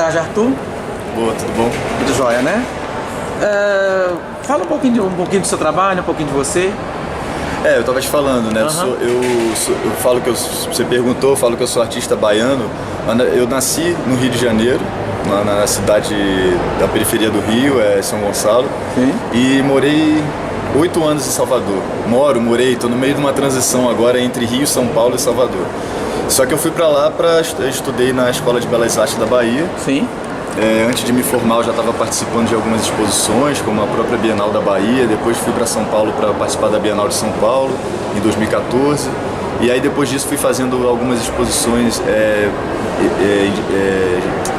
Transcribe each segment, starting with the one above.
tarde, Arthur. Boa, tudo bom? Tudo jóia, né? Fala um pouquinho do seu trabalho, um pouquinho de você. Eu tava te falando, né? Eu falo que você perguntou, eu falo que eu sou artista baiano. Eu nasci no Rio de Janeiro, na cidade da periferia do Rio, São Gonçalo. Sim. E morei 8 anos em Salvador. Morei, tô no meio de uma transição agora entre Rio, São Paulo e Salvador. Só que eu fui pra lá, estudei na Escola de Belas Artes da Bahia. Sim. Antes de me formar, eu já estava participando de algumas exposições, como a própria Bienal da Bahia. Depois fui para São Paulo para participar da Bienal de São Paulo, em 2014. E aí depois disso fui fazendo algumas exposições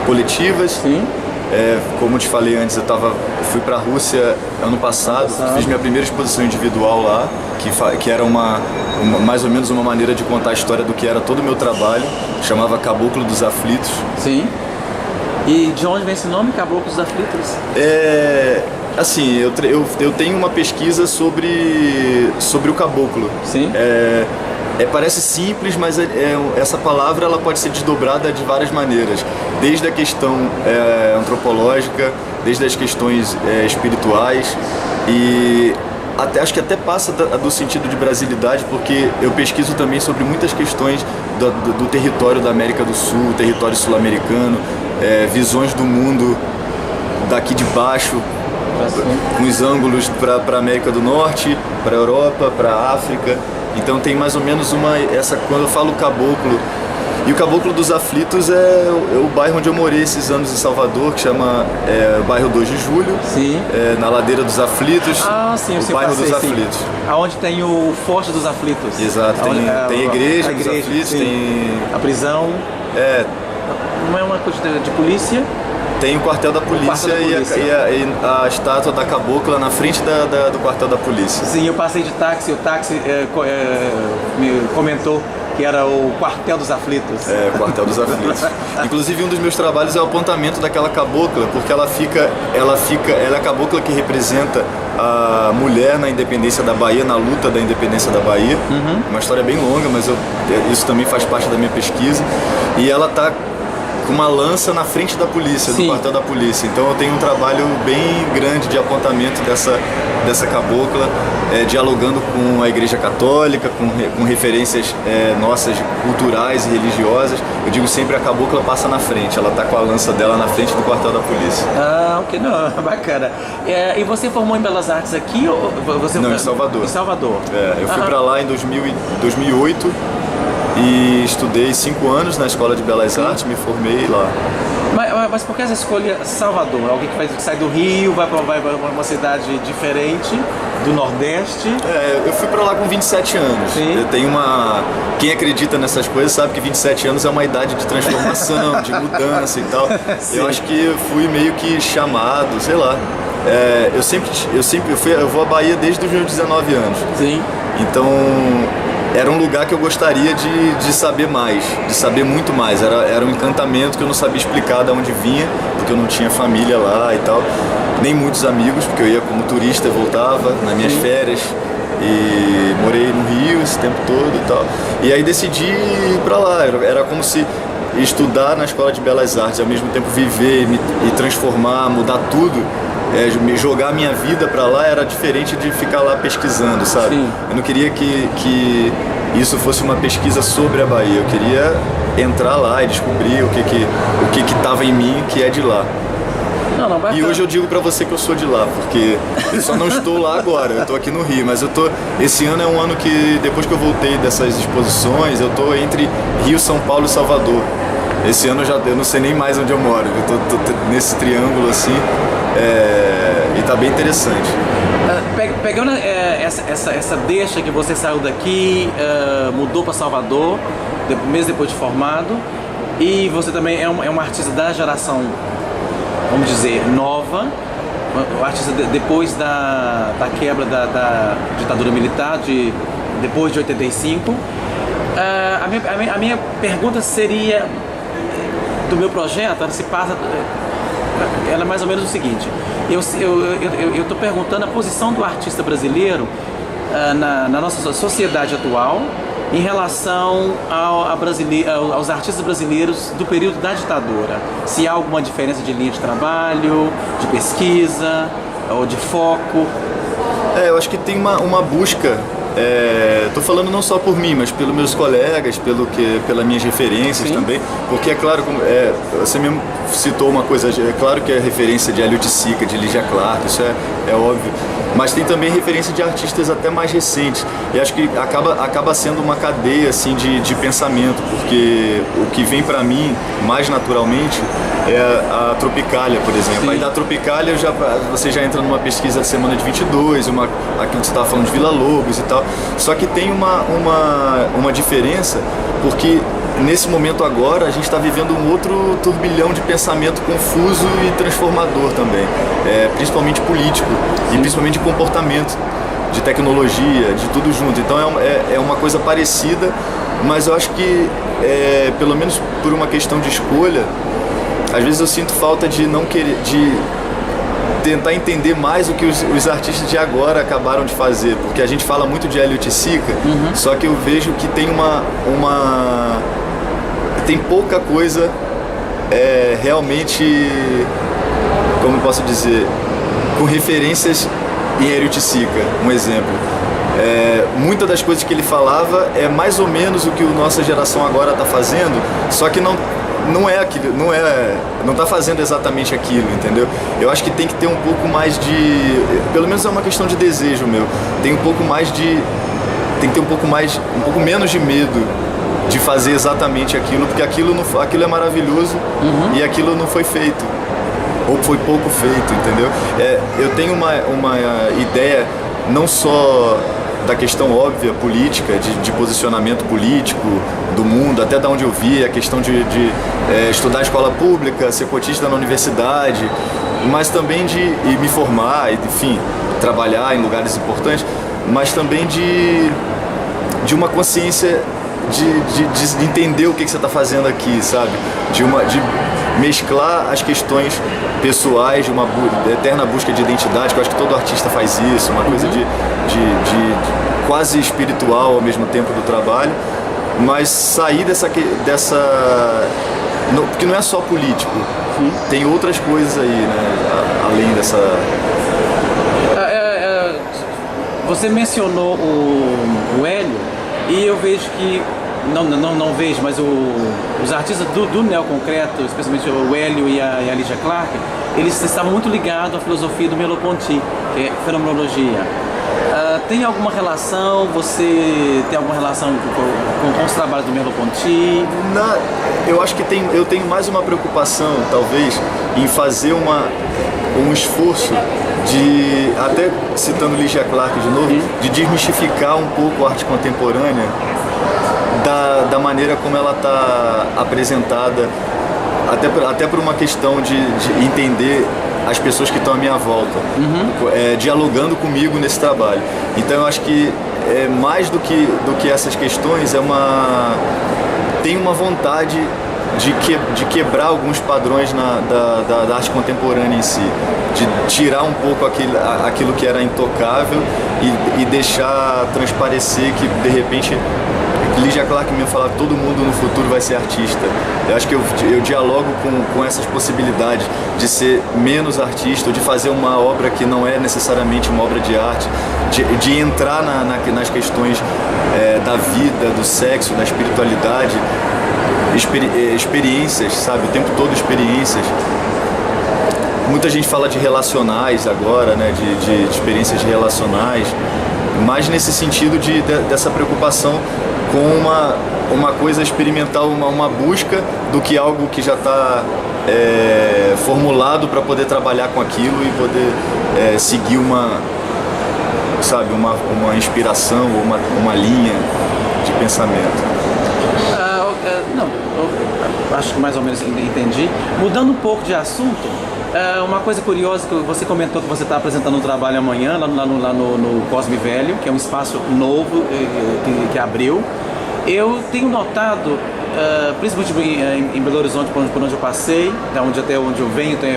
coletivas. Sim. Como eu te falei antes, eu fui para a Rússia ano passado, fiz minha primeira exposição individual lá, que era mais ou menos uma maneira de contar a história do que era todo o meu trabalho, chamava Caboclo dos Aflitos. Sim. E de onde vem esse nome, Caboclo dos Aflitos? Assim, eu tenho uma pesquisa sobre o caboclo. Sim. Parece simples, mas essa palavra ela pode ser desdobrada de várias maneiras. Desde a questão antropológica, desde as questões espirituais e acho que até passa do sentido de brasilidade, porque eu pesquiso também sobre muitas questões do território da América do Sul, território sul-americano, visões do mundo daqui de baixo, com os ângulos para a América do Norte, para a Europa, para a África. Então tem mais ou menos quando eu falo caboclo, e o Caboclo dos Aflitos é o bairro onde eu morei esses anos em Salvador, que chama o bairro 2 de Julho. Sim. Na Ladeira dos Aflitos. Ah, sim, o bairro dos Aflitos. Aonde tem o Forte dos Aflitos. Exato, tem a igreja dos Aflitos, sim. tem a prisão. Não é uma coisa de polícia? Tem o quartel da polícia, e a estátua da cabocla na frente do quartel da polícia. Sim, eu passei de táxi, o táxi me comentou que era o quartel dos aflitos. O quartel dos aflitos. Inclusive um dos meus trabalhos é o apontamento daquela cabocla, porque ela é a cabocla que representa a mulher na independência da Bahia, na luta da independência da Bahia. Uhum. Uma história bem longa, mas isso também faz parte da minha pesquisa. E ela tá com uma lança na frente da polícia, Sim. do quartel da polícia. Então eu tenho um trabalho bem grande de apontamento dessa cabocla, dialogando com a Igreja Católica, com referências nossas culturais e religiosas. Eu digo sempre, a cabocla passa na frente, ela está com a lança dela na frente do quartel da polícia. Ah, ok, não, bacana. E você formou em Belas Artes aqui? Ou você Não, em Salvador. Em Salvador. Eu fui para lá em 2008 e estudei 5 anos na Escola de Belas Artes, me formei lá. Mas por que essa escolha Salvador? Alguém que sai do Rio, vai para uma cidade diferente, do Nordeste? Eu fui pra lá com 27 anos. Sim. Eu tenho Quem acredita nessas coisas sabe que 27 anos é uma idade de transformação, de mudança e tal. Sim. Eu acho que eu fui meio que chamado, sei lá. Eu vou à Bahia desde os meus 19 anos. Sim. Então era um lugar que eu gostaria de saber mais, de saber muito mais. Era um encantamento que eu não sabia explicar de onde vinha, porque eu não tinha família lá e tal, nem muitos amigos, porque eu ia como turista e voltava nas minhas férias, e morei no Rio esse tempo todo e tal. E aí decidi ir pra lá, era como se estudar na Escola de Belas Artes, ao mesmo tempo viver e transformar, mudar tudo. Jogar minha vida pra lá era diferente de ficar lá pesquisando, sabe? Sim. Eu não queria que isso fosse uma pesquisa sobre a Bahia, eu queria entrar lá e descobrir o que estava em mim, que é de lá. Não, e hoje eu digo pra você que eu sou de lá, porque eu só não estou lá agora, eu tô aqui no Rio, mas esse ano é um ano que, depois que eu voltei dessas exposições, eu tô entre Rio, São Paulo e Salvador. Esse ano eu não sei nem mais onde eu moro, eu tô nesse triângulo assim. E tá bem interessante. Pegando essa deixa que você saiu daqui, mudou para Salvador, mês depois de formado, e você também é um artista da geração, vamos dizer, nova, um artista depois da quebra da ditadura militar, depois de 85. A minha pergunta seria, do meu projeto, ela é mais ou menos o seguinte: eu estou perguntando a posição do artista brasileiro na nossa sociedade atual, em relação aos artistas brasileiros do período da ditadura. Se há alguma diferença de linha de trabalho, de pesquisa ou de foco? Eu acho que tem uma busca. Estou falando não só por mim, mas pelos meus colegas, pelas minhas referências. Sim. Também, porque é claro, você mesmo citou uma coisa, é claro que é referência de Hélio de Sica, de Lígia Clark, isso é óbvio, mas tem também referência de artistas até mais recentes, e acho que acaba sendo uma cadeia assim, de pensamento, porque o que vem para mim mais naturalmente é a Tropicália, por exemplo. Sim. Aí da Tropicália você já entra numa pesquisa de Semana de 22, aquilo que você estava falando de Vila Lobos e tal. Só que tem uma diferença, porque nesse momento agora a gente está vivendo um outro turbilhão de pensamento confuso e transformador também, principalmente político. Sim. E principalmente de comportamento, de tecnologia, de tudo junto. Então é uma coisa parecida, mas eu acho que, pelo menos por uma questão de escolha, às vezes eu sinto falta de não querer, de tentar entender mais o que os artistas de agora acabaram de fazer, porque a gente fala muito de Hélio de Sica, só que eu vejo que tem tem pouca coisa realmente, como eu posso dizer, com referências em Hélio de Sica, um exemplo. Muitas das coisas que ele falava é mais ou menos o que a nossa geração agora está fazendo, só que não é aquilo, não está fazendo exatamente aquilo, entendeu? Eu acho que tem que ter um pouco mais de, pelo menos é uma questão de desejo meu, tem que ter um pouco menos de medo de fazer exatamente aquilo, porque aquilo é maravilhoso. E aquilo não foi feito, ou foi pouco feito, entendeu? Eu tenho uma ideia não só da questão óbvia política, de posicionamento político do mundo, até da onde eu vi, a questão de estudar em escola pública, ser cotista na universidade, mas também de me formar, enfim, trabalhar em lugares importantes, mas também de uma consciência de entender o que você está fazendo aqui, sabe? De mesclar as questões pessoais, de uma eterna busca de identidade, que eu acho que todo artista faz isso, uma coisa de quase espiritual ao mesmo tempo do trabalho, mas sair porque não é só político. Sim. Tem outras coisas aí, né, além dessa... Você mencionou o Hélio, e eu vejo que não vejo, mas os artistas do neoconcreto, especialmente o Hélio e a Lígia Clark, eles estavam muito ligados à filosofia do Merleau-Ponty, que é fenomenologia. Tem alguma relação? Você tem alguma relação com os trabalhos do Merleau-Ponty? Eu acho que eu tenho mais uma preocupação, talvez, em fazer um esforço de, até citando Lígia Clark de novo, de desmistificar um pouco a arte contemporânea da maneira como ela está apresentada, até por uma questão de entender as pessoas que estão à minha volta, dialogando comigo nesse trabalho. Então eu acho que mais do que essas questões, tem uma vontade de quebrar alguns padrões da arte contemporânea em si, de tirar um pouco aquilo que era intocável e deixar transparecer que, de repente, Lígia Clark me fala que todo mundo no futuro vai ser artista. Eu acho que eu dialogo com essas possibilidades de ser menos artista, ou de fazer uma obra que não é necessariamente uma obra de arte, de entrar nas questões da vida, do sexo, da espiritualidade, experiências, sabe? O tempo todo experiências. Muita gente fala de relacionais agora, né? De experiências relacionais, mas nesse sentido dessa preocupação com uma coisa experimental, uma busca do que algo que já está formulado para poder trabalhar com aquilo e poder seguir uma inspiração ou uma linha de pensamento. Não, eu acho que mais ou menos entendi. Mudando um pouco de assunto, uma coisa curiosa que você comentou, que você está apresentando um trabalho amanhã lá no Cosme Velho, que é um espaço novo que abriu. Eu tenho notado, principalmente em Belo Horizonte, por onde eu passei, até onde eu venho, então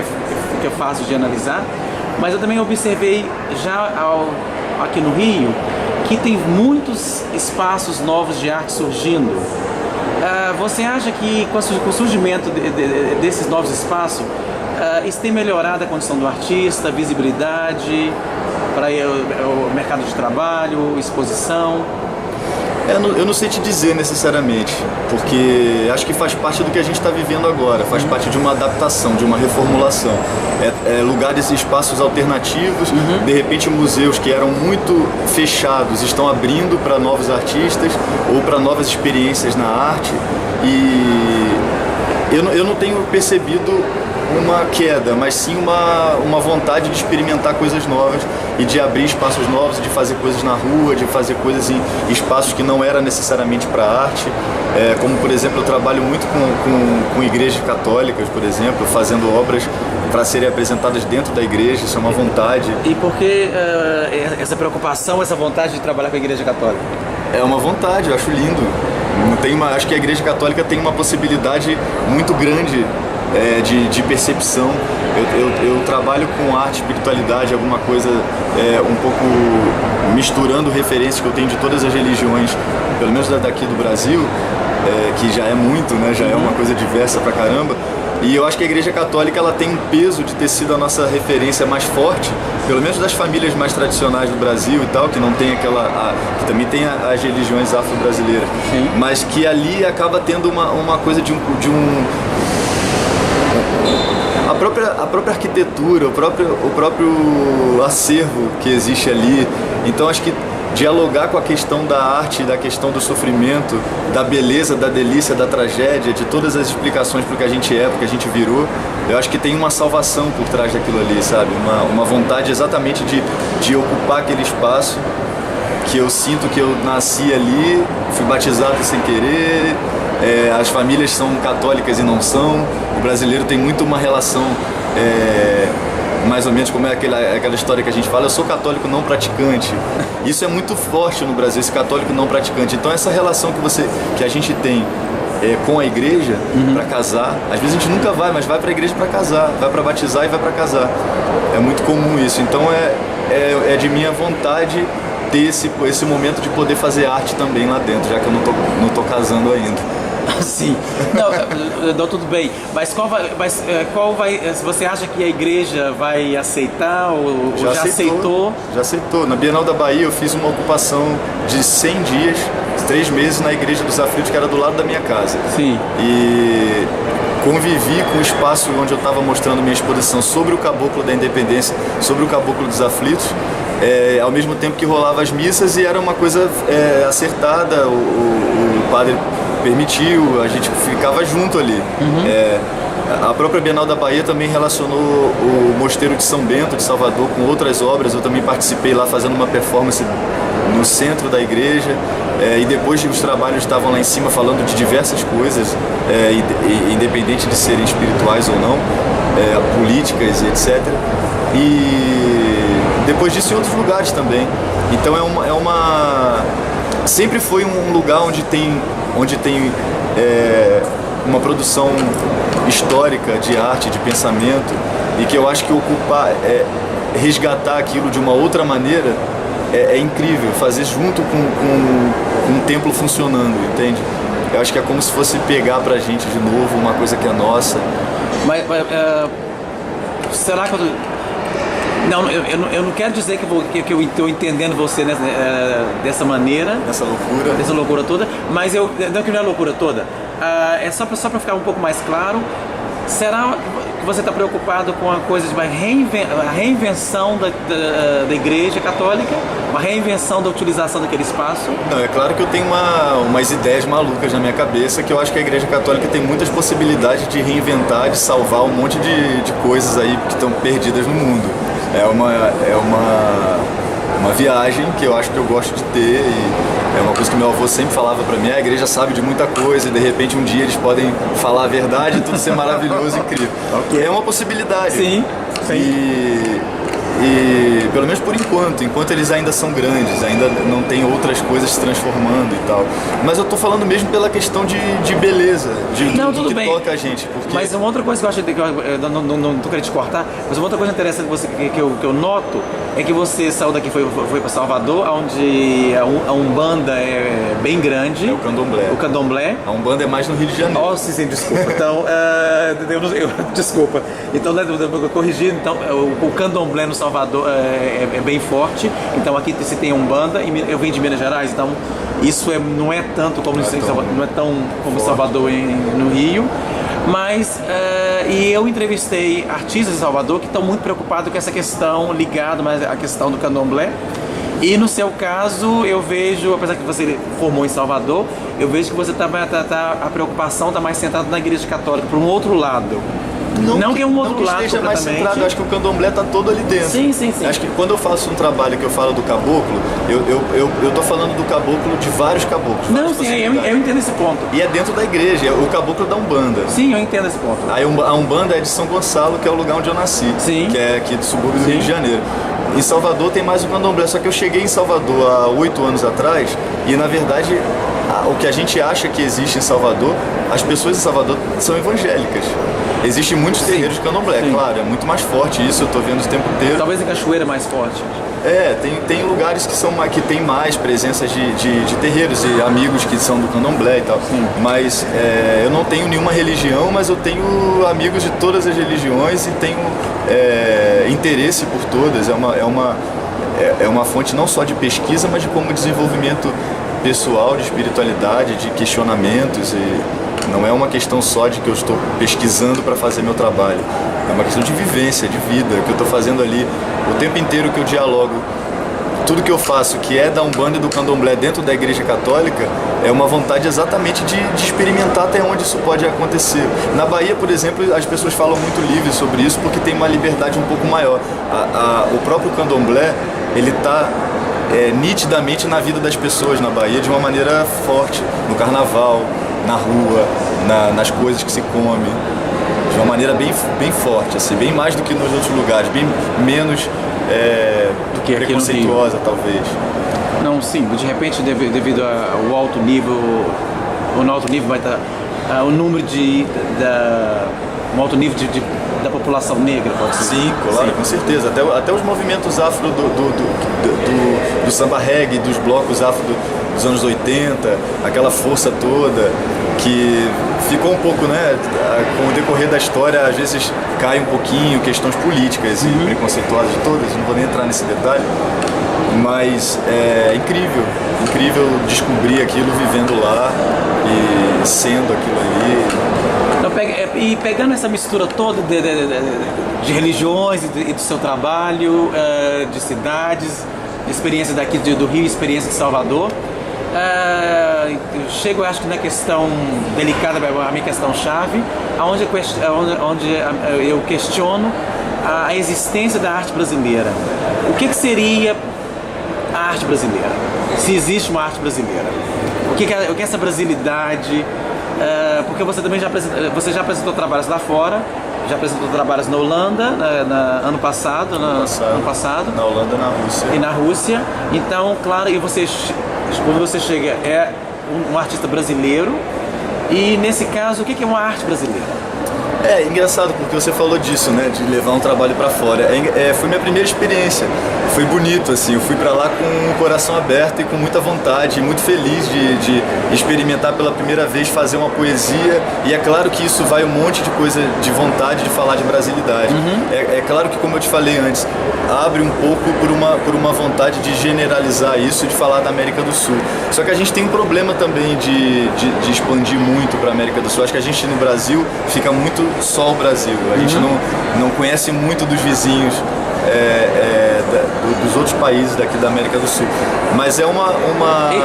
fica fácil de analisar, mas eu também observei já aqui no Rio que tem muitos espaços novos de arte surgindo. Você acha que com o surgimento desses novos espaços, isso tem melhorado a condição do artista, a visibilidade para o mercado de trabalho, exposição? Eu não sei te dizer necessariamente, porque acho que faz parte do que a gente está vivendo agora, faz parte de uma adaptação, de uma reformulação. Lugares e espaços alternativos, de repente museus que eram muito fechados estão abrindo para novos artistas ou para novas experiências na arte, e eu não tenho percebido uma queda, mas sim uma vontade de experimentar coisas novas e de abrir espaços novos, de fazer coisas na rua, de fazer coisas em espaços que não era necessariamente para arte. Como, por exemplo, eu trabalho muito com igrejas católicas, por exemplo, fazendo obras para serem apresentadas dentro da igreja, isso é uma vontade. E por que essa preocupação, essa vontade de trabalhar com a igreja católica? É uma vontade, eu acho lindo. Acho que a igreja católica tem uma possibilidade muito grande de percepção. Eu trabalho com arte, espiritualidade, alguma coisa um pouco misturando referências que eu tenho de todas as religiões, pelo menos daqui do Brasil, que já é muito, né? Já é uma coisa diversa pra caramba. E eu acho que a Igreja Católica ela tem um peso de ter sido a nossa referência mais forte, pelo menos das famílias mais tradicionais do Brasil e tal, que não tem que também tem as religiões afro-brasileiras, mas que ali acaba tendo uma coisa a própria arquitetura, o próprio acervo que existe ali. Então acho que dialogar com a questão da arte, da questão do sofrimento, da beleza, da delícia, da tragédia, de todas as explicações para o que a gente é, para o que a gente virou, eu acho que tem uma salvação por trás daquilo ali, sabe? Uma vontade exatamente de ocupar aquele espaço que eu sinto que eu nasci ali, fui batizado sem querer. As famílias são católicas e não são. O brasileiro tem muito uma relação, mais ou menos como é aquela história que a gente fala, eu sou católico não praticante. Isso é muito forte no Brasil, esse católico não praticante. Então essa relação que a gente tem com a igreja para casar, às vezes a gente nunca vai, mas vai para a igreja para casar, vai para batizar e vai para casar. É muito comum isso. Então é de minha vontade ter esse momento de poder fazer arte também lá dentro, já que eu não tô casando ainda. Sim, não, tudo bem, mas você acha que a igreja vai aceitar ou já aceitou? Já aceitou. Na Bienal da Bahia eu fiz uma ocupação de 100 dias, 3 meses na Igreja dos Aflitos, que era do lado da minha casa. Sim. E convivi com o espaço onde eu estava mostrando minha exposição sobre o Caboclo da Independência, sobre o Caboclo dos Aflitos, ao mesmo tempo que rolava as missas, e era uma coisa acertada, o padre permitiu, a gente ficava junto ali. A própria Bienal da Bahia também relacionou o Mosteiro de São Bento, de Salvador, com outras obras. Eu também participei lá fazendo uma performance no centro da igreja, e depois os trabalhos estavam lá em cima falando de diversas coisas, independente de serem espirituais ou não, políticas e etc. E depois disso em outros lugares também. Então sempre foi um lugar onde tem uma produção histórica de arte, de pensamento, e que eu acho que resgatar aquilo de uma outra maneira é incrível, fazer junto com um templo funcionando, entende? Eu acho que é como se fosse pegar pra gente de novo uma coisa que é nossa. Mas será que Não, eu não quero dizer que eu estou entendendo você dessa maneira. Dessa loucura toda, mas não que não é loucura toda. É só para ficar um pouco mais claro. Será que você está preocupado com a coisa de a reinvenção da Igreja Católica? Uma reinvenção da utilização daquele espaço? Não, é claro que eu tenho umas ideias malucas na minha cabeça, que eu acho que a Igreja Católica tem muitas possibilidades de reinventar, de salvar um monte de coisas aí que estão perdidas no mundo. É uma viagem que eu acho que eu gosto de ter, e é uma coisa que meu avô sempre falava pra mim: a igreja sabe de muita coisa, e de repente um dia eles podem falar a verdade e tudo ser maravilhoso e incrível. É uma possibilidade. Sim, sim. e pelo menos por enquanto eles ainda são grandes, ainda não tem outras coisas se transformando e tal. Mas eu tô falando mesmo pela questão de beleza, do que toca a gente. Porque... Mas uma outra coisa que eu acho que eu não tô querendo te cortar, mas uma outra coisa interessante que eu noto é que você saiu daqui, foi para Salvador, onde a Umbanda é bem grande. É o Candomblé. O Candomblé. A Umbanda é mais no Rio de Janeiro. Oh, sim, desculpa. Então, desculpa. Então, corrigindo, então, o Candomblé no Salvador é bem forte. Então, aqui se tem Umbanda, eu venho de Minas Gerais, então isso não é tanto como não é tão como Salvador no Rio. Mas e eu entrevistei artistas de Salvador que estão muito preocupados com essa questão ligada mais à questão do Candomblé. E no seu caso, eu vejo, apesar que você formou em Salvador, eu vejo que você a preocupação está mais centrada na Igreja Católica, por um outro lado. Não que é um outro lado esteja mais centrado, eu acho que o Candomblé está todo ali dentro. Sim. Acho que quando eu faço um trabalho que eu falo do caboclo, eu tô falando do caboclo de vários caboclos. Não, sim, eu entendo esse ponto. E é dentro da igreja, é o caboclo da Umbanda. Sim, eu entendo esse ponto. Aí a Umbanda é de São Gonçalo, que é o lugar onde eu nasci, sim, que é aqui do subúrbio do Rio de Janeiro. Em Salvador tem mais o Candomblé, só que eu cheguei em Salvador há 8 anos atrás e, na verdade, o que a gente acha que existe em Salvador, as pessoas em Salvador são evangélicas. Existem muitos terreiros de Candomblé, claro, é muito mais forte isso, eu tô vendo o tempo inteiro. Talvez em Cachoeira é mais forte. Tem lugares que tem mais presença de terreiros e amigos que são do Candomblé e tal. Sim. Mas eu não tenho nenhuma religião, mas eu tenho amigos de todas as religiões e tenho interesse por todas. É uma fonte não só de pesquisa, mas de como desenvolvimento pessoal, de espiritualidade, de questionamentos. E não é uma questão só de que eu estou pesquisando para fazer meu trabalho. É uma questão de vivência, de vida, que eu estou fazendo ali o tempo inteiro que eu dialogo. Tudo que eu faço, que é da Umbanda e do Candomblé dentro da Igreja Católica, é uma vontade exatamente de experimentar até onde isso pode acontecer. Na Bahia, por exemplo, as pessoas falam muito livre sobre isso porque tem uma liberdade um pouco maior. O próprio Candomblé, ele está nitidamente na vida das pessoas na Bahia de uma maneira forte, no carnaval, na rua, nas coisas que se come, de uma maneira bem forte, assim, bem mais do que nos outros lugares, bem menos do que preconceituosa, talvez. Não, sim, de repente devido ao alto nível, no alto nível vai estar o número um alto nível da população negra, pode ser? Sim, claro, sim. Com certeza. Até os movimentos afro do samba reggae, dos blocos afro dos anos 80, aquela força toda que ficou um pouco, né, com o decorrer da história, às vezes cai um pouquinho, questões políticas e preconceituosas todas, não vou nem entrar nesse detalhe, mas é incrível descobrir aquilo vivendo lá e sendo aquilo ali. E pegando essa mistura toda de religiões e do seu trabalho, de cidades, de experiência daqui do Rio, experiência de Salvador, chego, eu acho que na questão delicada, a minha questão chave, onde eu questiono a existência da arte brasileira. O que seria a arte brasileira? Se existe uma arte brasileira? O que é essa brasilidade? Porque você também já apresentou trabalhos lá fora, já apresentou trabalhos na Holanda ano passado. Na Holanda, na Rússia. E na Rússia. Então, claro, quando você chega, é um artista brasileiro. E nesse caso, o que é uma arte brasileira? É engraçado porque você falou disso, né, de levar um trabalho para fora. Foi minha primeira experiência. Foi bonito, assim. Eu fui para lá com o coração aberto e com muita vontade, muito feliz de experimentar pela primeira vez fazer uma poesia. E é claro que isso vai um monte de coisa de vontade de falar de brasilidade. É claro que, como eu te falei antes, abre um pouco por uma vontade de generalizar isso, de falar da América do Sul. Só que a gente tem um problema também de expandir muito para a América do Sul. Acho que a gente no Brasil fica muito só o Brasil. A gente não conhece muito dos vizinhos, dos outros países daqui da América do Sul. Mas é uma...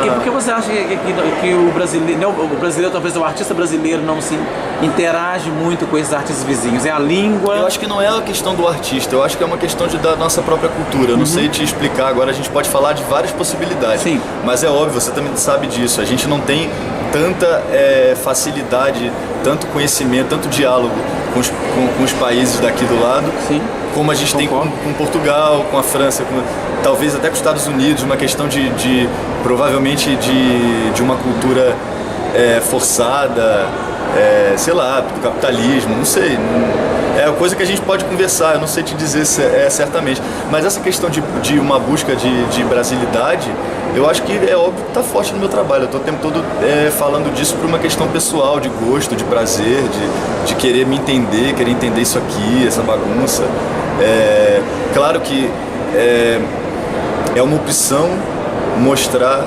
E por que você acha que o brasileiro, talvez o artista brasileiro não se interage muito com esses artistas vizinhos? É a língua? Eu acho que não é a questão do artista, eu acho que é uma questão da nossa própria cultura. Eu não sei te explicar agora, a gente pode falar de várias possibilidades. Sim. Mas é óbvio, você também sabe disso. A gente não tem tanta facilidade, tanto conhecimento, tanto diálogo com os países daqui do lado. Sim. como a gente tem com Portugal, com a França, talvez até com os Estados Unidos, uma questão provavelmente de uma cultura forçada, sei lá, do capitalismo, não sei. É coisa que a gente pode conversar, eu não sei te dizer certamente. Mas essa questão de uma busca de brasilidade, eu acho que é óbvio que está forte no meu trabalho. Eu estou o tempo todo falando disso por uma questão pessoal, de gosto, de prazer, de querer me entender, querer entender isso aqui, essa bagunça. Claro que é uma opção mostrar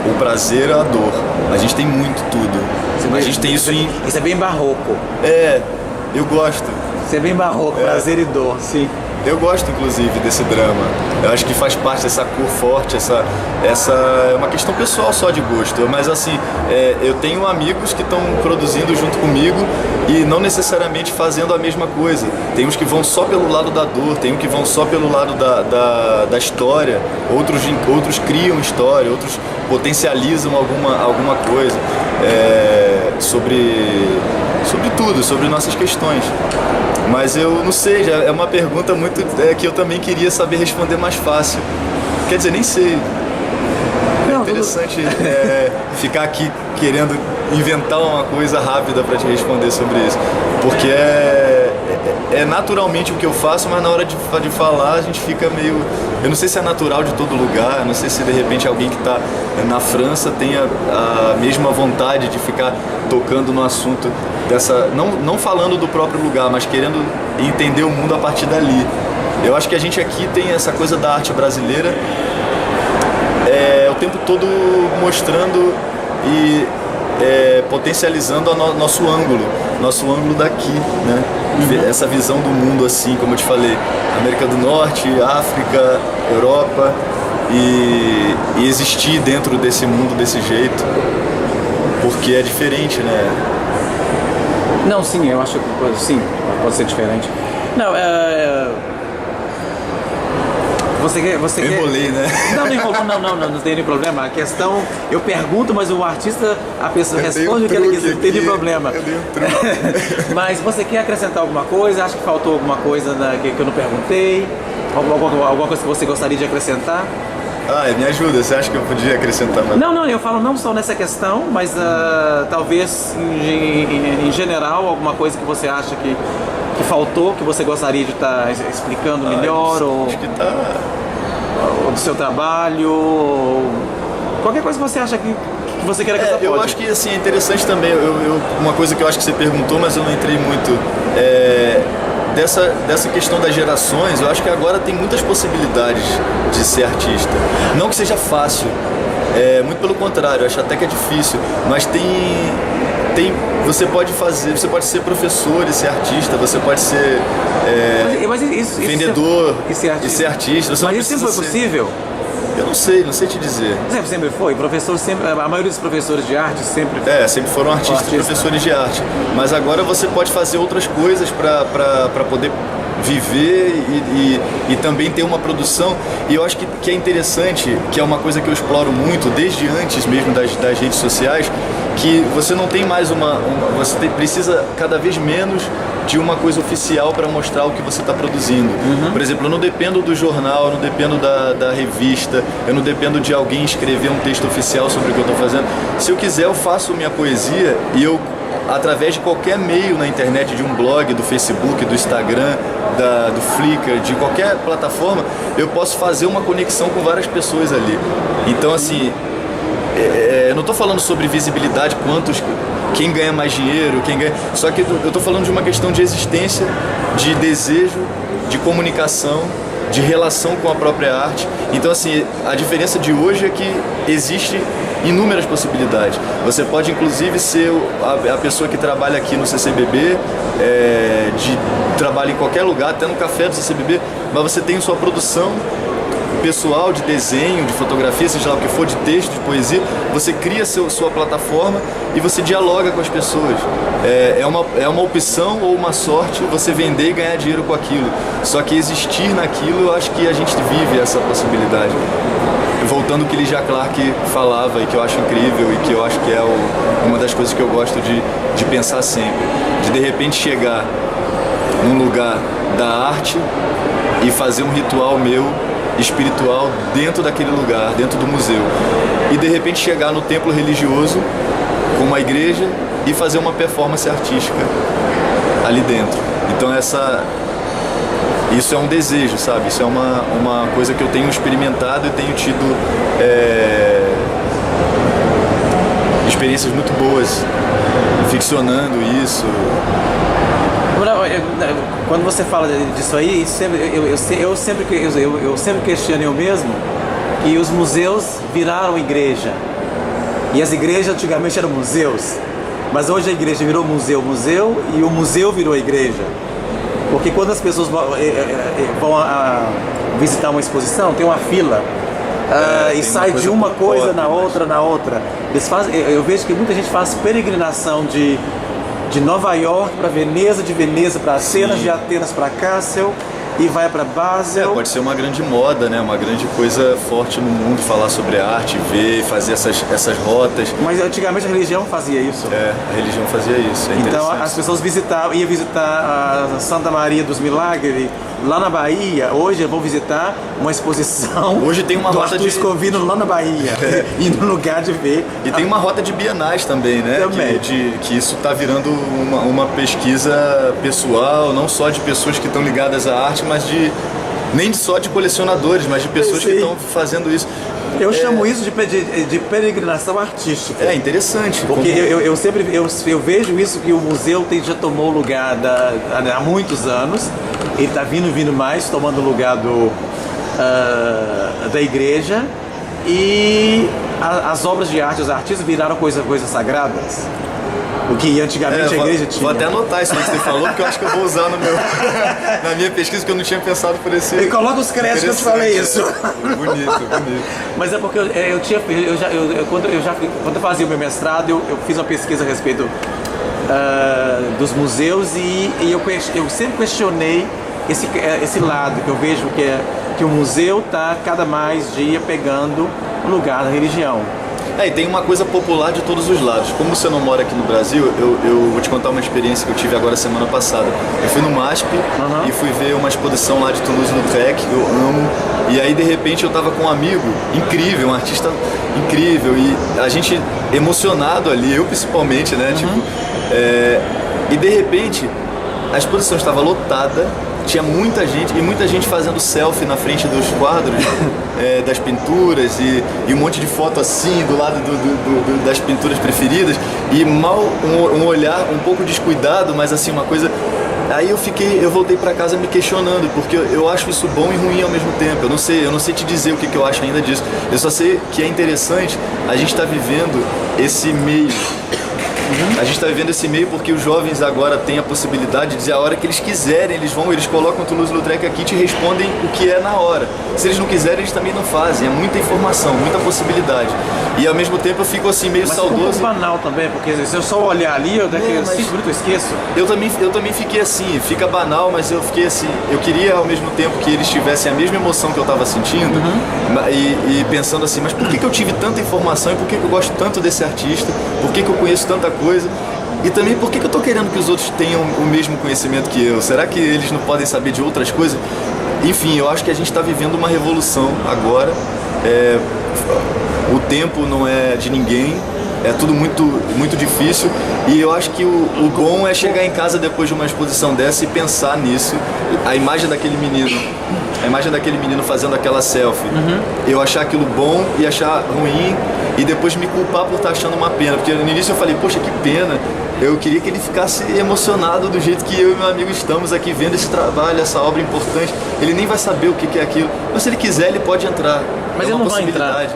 o prazer, a dor. A gente tem muito tudo. A gente tem isso em... Isso é bem barroco. Eu gosto. Isso é bem barroco, prazer e dor, sim. Eu gosto, inclusive, desse drama. Eu acho que faz parte dessa cor forte, essa é uma questão pessoal só de gosto. Mas, assim, eu tenho amigos que estão produzindo junto comigo e não necessariamente fazendo a mesma coisa. Tem uns que vão só pelo lado da dor, tem uns que vão só pelo lado da história, outros criam história, outros potencializam alguma coisa sobre tudo, sobre nossas questões. Mas eu não sei, é uma pergunta muito que eu também queria saber responder mais fácil. Quer dizer, nem sei. É interessante ficar aqui querendo inventar uma coisa rápida para te responder sobre isso. Porque é naturalmente o que eu faço, mas na hora de falar a gente fica meio... Eu não sei se é natural de todo lugar, eu não sei se de repente alguém que está na França tenha a mesma vontade de ficar tocando no assunto dessa... Não falando do próprio lugar, mas querendo entender o mundo a partir dali. Eu acho que a gente aqui tem essa coisa da arte brasileira o tempo todo mostrando e potencializando nosso ângulo daqui, né? Essa visão do mundo assim, como eu te falei, América do Norte, África, Europa e existir dentro desse mundo desse jeito, porque é diferente, né? Não, sim, eu acho que sim, pode ser diferente. Não, Você quer... Embolei, né? Não enrolou, não tem nenhum problema. A questão, eu pergunto, mas o artista, a pessoa responde o que ela quiser, não tem nenhum problema. Eu dei um truque. Mas você quer acrescentar alguma coisa? Acha que faltou alguma coisa que eu não perguntei? Alguma coisa que você gostaria de acrescentar? Me ajuda, você acha que eu podia acrescentar mais? Não, eu falo não só nessa questão, mas talvez em geral, alguma coisa que você acha que faltou, que você gostaria de estar explicando melhor, acho que tá... ou do seu trabalho, ou qualquer coisa que você acha que você queira acrescentar. Eu acho que assim, é interessante também, uma coisa que eu acho que você perguntou, mas eu não entrei muito, dessa questão das gerações. Eu acho que agora tem muitas possibilidades de ser artista. Não que seja fácil, muito pelo contrário, eu acho até que é difícil, mas você pode ser professor e ser artista, você pode ser vendedor e ser artista. Mas isso sempre foi possível? Eu não sei te dizer. Sempre foi? Professor sempre, a maioria dos professores de arte sempre... sempre foram artistas e professores de arte. Mas agora você pode fazer outras coisas para poder viver e também ter uma produção. E eu acho que é interessante, que é uma coisa que eu exploro muito desde antes mesmo das redes sociais, que você não tem mais você precisa cada vez menos de uma coisa oficial para mostrar o que você está produzindo. Por exemplo, eu não dependo do jornal, eu não dependo da revista, eu não dependo de alguém escrever um texto oficial sobre o que eu estou fazendo. Se eu quiser, eu faço minha poesia e eu, através de qualquer meio na internet, de um blog, do Facebook, do Instagram, do Flickr, de qualquer plataforma, eu posso fazer uma conexão com várias pessoas ali. Então, assim, eu não estou falando sobre visibilidade, quem ganha mais dinheiro, só que eu estou falando de uma questão de existência, de desejo, de comunicação, de relação com a própria arte. Então, assim, a diferença de hoje é que existe inúmeras possibilidades. Você pode, inclusive, ser a pessoa que trabalha aqui no CCBB, trabalha em qualquer lugar, até no café do CCBB, mas você tem sua produção pessoal de desenho, de fotografia, seja lá o que for, de texto, de poesia. Você cria sua plataforma e você dialoga com as pessoas. É uma opção ou uma sorte você vender e ganhar dinheiro com aquilo. Só que existir naquilo, eu acho que a gente vive essa possibilidade. Voltando ao que Lygia Clark falava e que eu acho incrível e que eu acho que é uma das coisas que eu gosto de pensar sempre. De repente chegar num lugar da arte e fazer um ritual meu espiritual dentro daquele lugar, dentro do museu. E de repente chegar no templo religioso com uma igreja e fazer uma performance artística ali dentro. Então isso é um desejo, sabe? Isso é uma coisa que eu tenho experimentado e tenho tido experiências muito boas ficcionando isso. Quando você fala disso aí, eu sempre questiono eu mesmo que os museus viraram igreja. E as igrejas antigamente eram museus. Mas hoje a igreja virou museu e o museu virou igreja. Porque quando as pessoas vão visitar uma exposição, tem uma fila e sai de uma coisa na outra. Eu vejo que muita gente faz peregrinação de Nova York para Veneza, de Veneza para Atenas, de Atenas para Kassel e vai para Basel. Pode ser uma grande moda, né? Uma grande coisa forte no mundo, falar sobre arte, ver, fazer essas rotas. Mas antigamente a religião fazia isso. A religião fazia isso. Então as pessoas iam visitar a Santa Maria dos Milagres lá na Bahia. Hoje vão visitar uma exposição. Hoje tem uma rota de Escovino lá na Bahia e no lugar de ver. E tem uma rota de bienais também, né? Também. Que isso está virando uma pesquisa pessoal, não só de pessoas que estão ligadas à arte, mas nem só de colecionadores, mas de pessoas que estão fazendo isso. Eu chamo isso de peregrinação artística. É interessante. Porque eu vejo isso, que o museu já tomou o lugar há muitos anos. Ele está vindo mais, tomando o lugar da igreja. E as obras de arte, os artistas viraram coisas sagradas. O que antigamente a igreja tinha. Vou até anotar isso que você falou, porque eu acho que eu vou usar na minha pesquisa, que eu não tinha pensado por esse. E coloca os créditos que eu te falei isso. Bonito. Mas é porque quando eu fazia o meu mestrado, eu fiz uma pesquisa a respeito dos museus e eu sempre questionei esse lado, que eu vejo que o museu está cada mais dia pegando o lugar da religião. E tem uma coisa popular de todos os lados. Como você não mora aqui no Brasil, eu vou te contar uma experiência que eu tive agora semana passada. Eu fui no MASP e fui ver uma exposição lá de Toulouse-Lautrec, que eu amo. E aí, de repente, eu tava com um amigo incrível, um artista incrível. E a gente emocionado ali, eu principalmente, né? E de repente, a exposição estava lotada. Tinha muita gente fazendo selfie na frente dos quadros, das pinturas e um monte de foto assim do lado das pinturas preferidas e um olhar um pouco descuidado, mas assim uma coisa. Aí eu voltei para casa me questionando, porque eu acho isso bom e ruim ao mesmo tempo. Eu não sei te dizer o que eu acho ainda disso. Eu só sei que é interessante a gente estar vivendo esse meio. A gente está vivendo esse meio porque os jovens agora têm a possibilidade de dizer a hora que eles quiserem, eles colocam Toulouse-Lautrec aqui e te respondem o que é na hora. Se eles não quiserem, eles também não fazem. É muita informação, muita possibilidade. E ao mesmo tempo eu fico assim meio saudoso. Mas fica um pouco banal também, porque se eu só olhar ali, daqui a 5 minutos eu esqueço. Eu também fiquei assim, fica banal, mas eu fiquei assim, eu queria ao mesmo tempo que eles tivessem a mesma emoção que eu estava sentindo e pensando assim, mas por que eu tive tanta informação e por que eu gosto tanto desse artista? Por que eu conheço tanta coisa? E também por que eu tô querendo que os outros tenham o mesmo conhecimento que eu? Será que eles não podem saber de outras coisas? Enfim, eu acho que a gente está vivendo uma revolução agora. O tempo não é de ninguém, é tudo muito difícil. E eu acho que o bom é chegar em casa depois de uma exposição dessa e pensar nisso. A imagem daquele menino fazendo aquela selfie, eu achar aquilo bom e achar ruim e depois me culpar por estar achando uma pena. Porque no início eu falei, poxa, que pena. Eu queria que ele ficasse emocionado do jeito que eu e meu amigo estamos aqui vendo esse trabalho, essa obra importante. Ele nem vai saber o que é aquilo. Mas se ele quiser, ele pode entrar. Mas ele não vai entrar.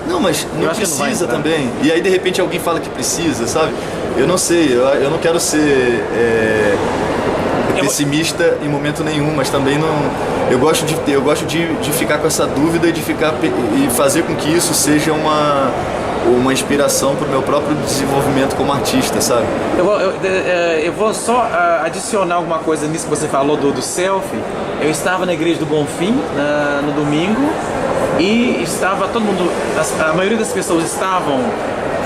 Não, mas não precisa também. E aí de repente alguém fala que precisa, sabe? Eu não sei, eu não quero ser pessimista em momento nenhum, mas também não. Eu gosto de ficar com essa dúvida e fazer com que isso seja uma inspiração para o meu próprio desenvolvimento como artista, sabe? Eu vou só adicionar alguma coisa nisso que você falou do selfie. Eu estava na Igreja do Bonfim no domingo e estava todo mundo, a maioria das pessoas estavam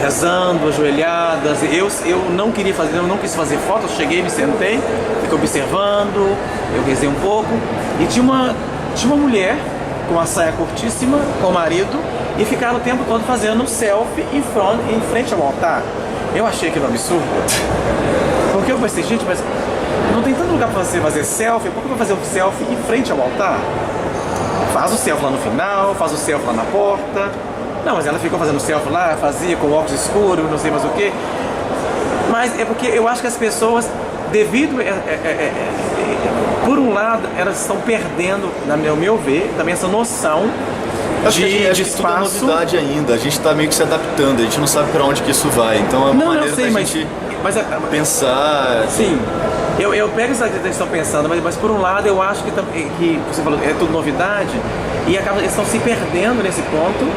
rezando, ajoelhadas. Eu não queria fazer, eu não quis fazer foto, eu cheguei, me sentei, fiquei observando, eu rezei um pouco. E tinha uma mulher com uma saia curtíssima, com o marido, e ficaram o tempo todo fazendo selfie em frente ao altar. Eu achei aquilo um absurdo. Porque eu pensei, gente, mas não tem tanto lugar para você fazer selfie, por que eu vou fazer um selfie em frente ao altar? Faz o selfie lá no final, faz o selfie lá na porta. Não, mas ela ficou fazendo selfie lá, fazia com óculos escuros, não sei mais o que. Mas é porque eu acho que as pessoas, devido por um lado, elas estão perdendo, no meu ver, também essa noção acho de que espaço. Tudo é novidade ainda, a gente está meio que se adaptando, a gente não sabe para onde que isso vai, então é uma maneira da gente pensar. Sim, eu pego isso que eles estão pensando, mas por um lado eu acho que você falou, é tudo novidade, e eles estão se perdendo nesse ponto,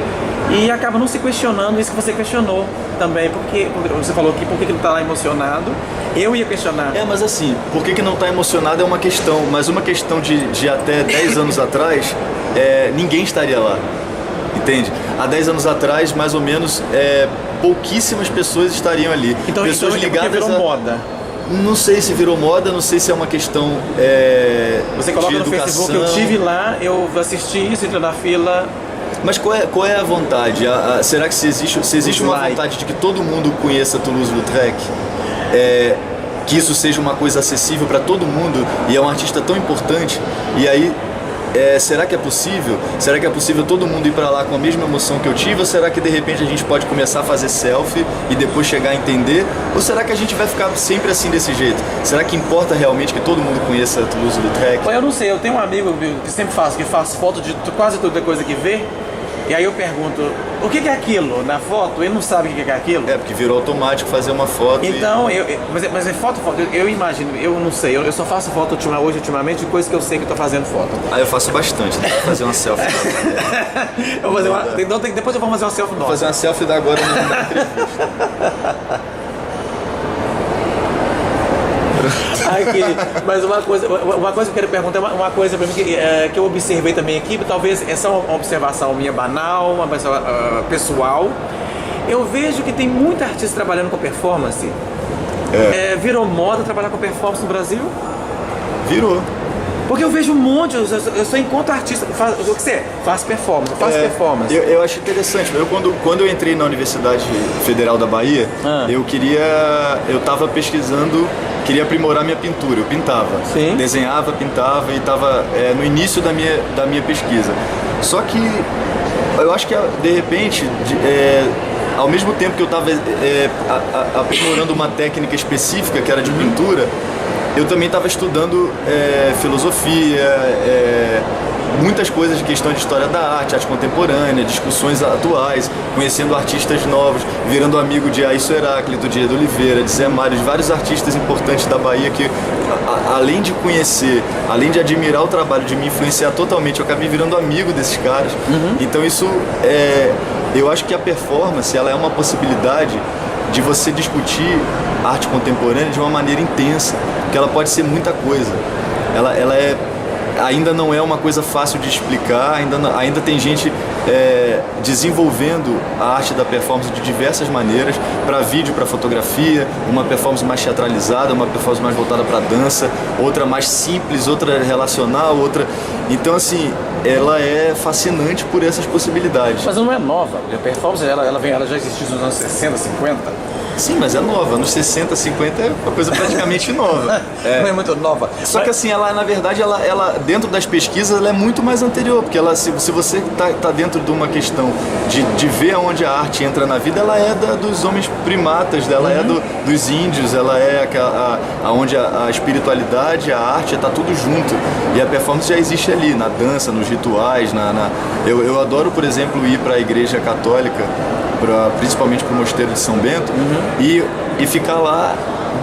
e acabam não se questionando isso que você questionou também, porque você falou que por que ele não está lá emocionado, eu ia questionar. Mas assim, por que não está emocionado é uma questão, mas uma questão de até 10 anos atrás, ninguém estaria lá, entende? Há 10 anos atrás, mais ou menos, pouquíssimas pessoas estariam ali. Então, pessoas ligadas virou moda. Não sei se virou moda, não sei se é uma questão você coloca de no educação. Facebook, eu estive lá, eu assisti isso, entrei na fila. Mas qual é a vontade? Será que se existe uma vontade de que todo mundo conheça Toulouse-Lautrec? Que isso seja uma coisa acessível para todo mundo e é um artista tão importante, e aí será que é possível? Será que é possível todo mundo ir para lá com a mesma emoção que eu tive? Ou será que de repente a gente pode começar a fazer selfie e depois chegar a entender? Ou será que a gente vai ficar sempre assim desse jeito? Será que importa realmente que todo mundo conheça Toulouse-Lautrec? Eu não sei, eu tenho um amigo que sempre faz foto de quase toda coisa que vê. E aí eu pergunto, o que é aquilo na foto? Ele não sabe o que é aquilo. Porque virou automático fazer uma foto. Então, mas é foto, eu imagino, eu não sei, eu só faço foto ultimamente de coisas que eu sei que estou fazendo foto. Eu faço bastante, né? Fazer uma selfie. Eu vou fazer depois eu vou fazer uma selfie nova. Vou fazer uma selfie da agora na entrevista. Aqui, mas uma coisa que eu quero perguntar, uma coisa para mim que eu observei também aqui, talvez essa é uma observação minha banal, uma observação pessoal. Eu vejo que tem muita artista trabalhando com performance. Virou moda trabalhar com performance no Brasil? Virou. Porque eu vejo um monte, eu só encontro artista que faz performance, performance. Eu acho interessante, quando eu entrei na Universidade Federal da Bahia, eu estava pesquisando, queria aprimorar minha pintura, eu pintava. Sim. Desenhava, pintava e estava no início da minha pesquisa. Só que eu acho que de repente, ao mesmo tempo que eu estava aprimorando uma técnica específica que era de pintura, eu também estava estudando filosofia, muitas coisas de questão de história da arte contemporânea, discussões atuais, conhecendo artistas novos, virando amigo de Aísio Heráclito, de Edu Oliveira, de Zé Mário, de vários artistas importantes da Bahia que, além de conhecer, além de admirar o trabalho, de me influenciar totalmente, eu acabei virando amigo desses caras. Então isso, eu acho que a performance, ela é uma possibilidade de você discutir arte contemporânea de uma maneira intensa, porque ela pode ser muita coisa. Ela ainda não é uma coisa fácil de explicar, ainda tem gente desenvolvendo a arte da performance de diversas maneiras, para vídeo, para fotografia, uma performance mais teatralizada, uma performance mais voltada para dança, outra mais simples, outra relacional, outra... Então, assim, ela é fascinante por essas possibilidades. Mas não é nova, a performance ela já existiu nos anos 60, 50? Sim, mas é nova. Nos 60, 50 é uma coisa praticamente nova. Não é muito nova. Só que assim, ela, na verdade, ela dentro das pesquisas, ela é muito mais anterior, porque se você está dentro de uma questão de ver aonde a arte entra na vida, ela é dos homens primatas, ela é dos índios, ela é aonde a espiritualidade, a arte, está tudo junto. E a performance já existe ali, na dança, nos rituais. Eu adoro, por exemplo, ir para a igreja católica, principalmente para o Mosteiro de São Bento, e ficar lá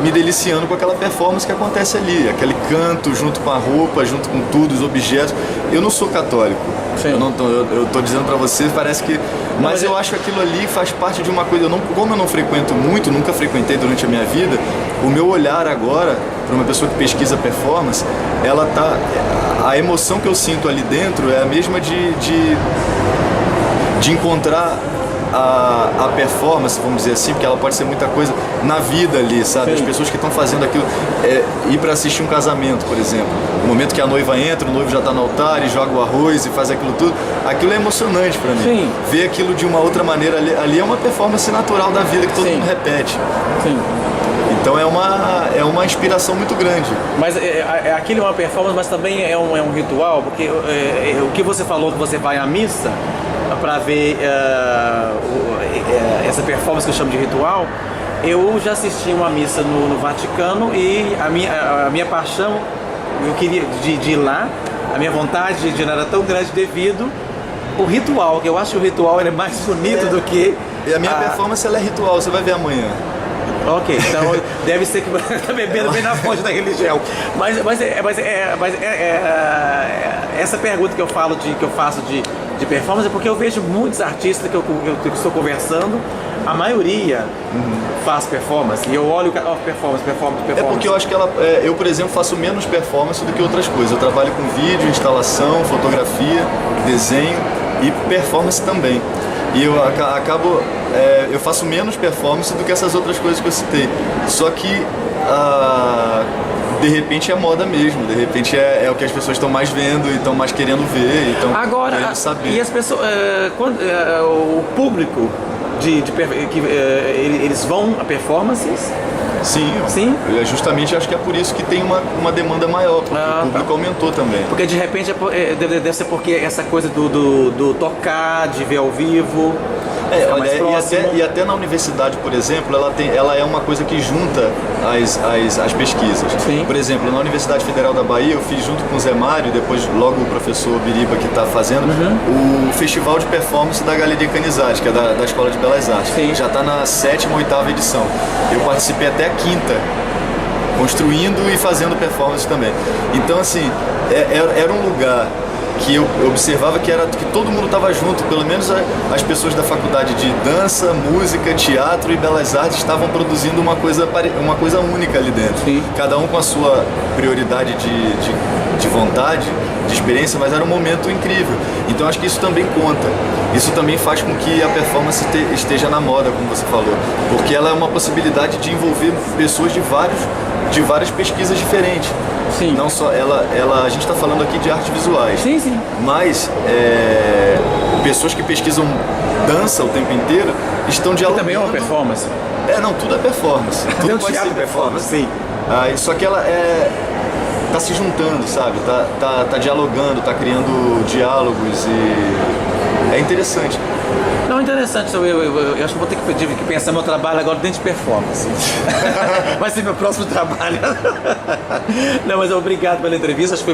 me deliciando com aquela performance que acontece ali, aquele canto junto com a roupa, junto com tudo, os objetos. Eu não sou católico. Eu tô dizendo para você, parece que... Mas eu acho que aquilo ali faz parte de uma coisa. Como eu não frequento muito, nunca frequentei durante a minha vida, o meu olhar agora, para uma pessoa que pesquisa performance, a emoção que eu sinto ali dentro é a mesma de encontrar a performance, vamos dizer assim, porque ela pode ser muita coisa na vida ali, sabe? Sim. As pessoas que estão fazendo aquilo, ir para assistir um casamento, por exemplo. No momento que a noiva entra, o noivo já está no altar e joga o arroz e faz aquilo tudo, aquilo é emocionante para mim. Sim. Ver aquilo de uma outra maneira ali é uma performance natural da vida que todo Sim. mundo repete. Sim. Então é uma inspiração muito grande. Mas aquilo é uma performance, mas também é um ritual, porque o que você falou que você vai à missa para ver essa performance que eu chamo de ritual, eu já assisti uma missa no Vaticano e a minha paixão, eu queria de ir lá, a minha vontade de ir era tão grande devido o ritual, que eu acho que o ritual ele é mais bonito do que... E a minha performance ela é ritual, você vai ver amanhã. Ok, então deve ser que você está bebendo bem na fonte da religião. Mas essa pergunta que eu faço de performance é porque eu vejo muitos artistas que eu estou conversando, a maioria faz performance, e eu olho performance. É porque eu acho que eu, por exemplo, faço menos performance do que outras coisas. Eu trabalho com vídeo, instalação, fotografia, desenho e performance também. E eu acabo, eu faço menos performance do que essas outras coisas que eu citei. Só que, de repente é moda mesmo, de repente é o que as pessoas estão mais vendo e estão mais querendo ver, e estão querendo saber. E as pessoas, o público, eles vão a performances? Sim. Eu justamente acho que é por isso que tem uma demanda maior, porque o público aumentou também. Porque de repente deve ser porque essa coisa do tocar, de ver ao vivo. E até na universidade, por exemplo, ela é uma coisa que junta as pesquisas. Sim. Por exemplo, na Universidade Federal da Bahia, eu fiz junto com o Zé Mário, depois logo o professor Biriba que está fazendo, o Festival de Performance da Galeria Canizade, que é da Escola de Belas Artes. Sim. Já está na 7ª, 8ª edição. Eu participei até a 5ª, construindo e fazendo performance também. Então, assim, era um lugar que eu observava que todo mundo estava junto, pelo menos as pessoas da faculdade de dança, música, teatro e belas artes estavam produzindo uma coisa única ali dentro. Sim. Cada um com a sua prioridade de vontade, de experiência, mas era um momento incrível. Então acho que isso também conta. Isso também faz com que a performance esteja na moda, como você falou, porque ela é uma possibilidade de envolver pessoas de várias pesquisas diferentes. Sim. Não só a gente está falando aqui de artes visuais. Sim. Mas pessoas que pesquisam dança o tempo inteiro estão dialogando. E também é uma performance. Não, tudo é performance. Tudo pode ser performance. Sim. Só que ela tá se juntando, sabe? Tá dialogando, tá criando diálogos e é interessante. Não, interessante. Eu acho que vou ter que pensar meu trabalho agora dentro de performance. Vai ser meu próximo trabalho. Não, mas obrigado pela entrevista. Acho que foi